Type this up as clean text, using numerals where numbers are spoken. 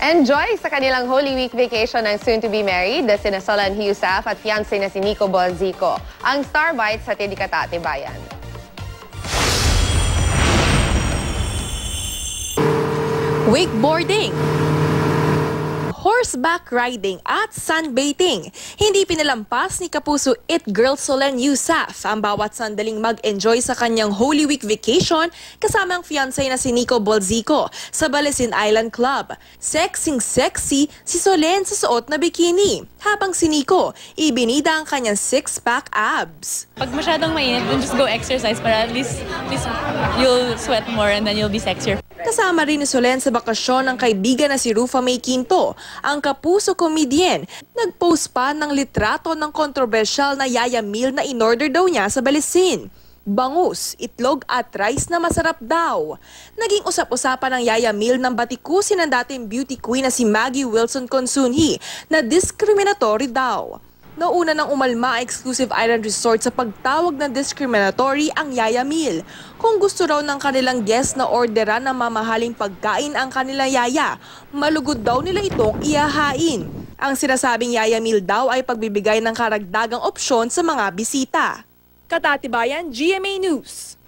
Enjoy sa kanilang Holy Week vacation ng soon-to-be married na sina Solan Heussaff at fiancé na si Nico Bolzico. Ang Star Bites sa Tidikata Bayan. Wakeboarding, horseback riding at sunbathing. Hindi pinalampas ni Kapuso It Girl Solan Heussaff ang bawat sandaling mag-enjoy sa kanyang Holy Week vacation kasama ang fiancé na si Nico Bolzico sa Balesin Island Club. Sexy si Solen sa suot na bikini, habang si Nico ibinida ang kanyang six-pack abs. Pag masyadong mainit, then just go exercise para at least you'll sweat more and then you'll be sexier. Kasama rin ni Solen sa bakasyon ng kaibigan na si Rufa May Quinto, ang Kapuso comedian. Nag-post pa ng litrato ng kontrobersyal na yaya meal na in-order daw niya sa Balesin. Bangus, itlog at rice na masarap daw. Naging usap-usapan ng yaya meal ng batikusin ng dating beauty queen na si Maggie Wilson Consunji na discriminatory daw. Nauna nang umalma ang exclusive island resort sa pagtawag ng discriminatory ang yaya meal. Kung gusto raw ng kanilang guest na orderan ng mamahaling pagkain ang kanilang yaya, malugod daw nila itong ihahain. Ang sinasabing yaya meal daw ay pagbibigay ng karagdagang opsyon sa mga bisita. Katatibayan, GMA News.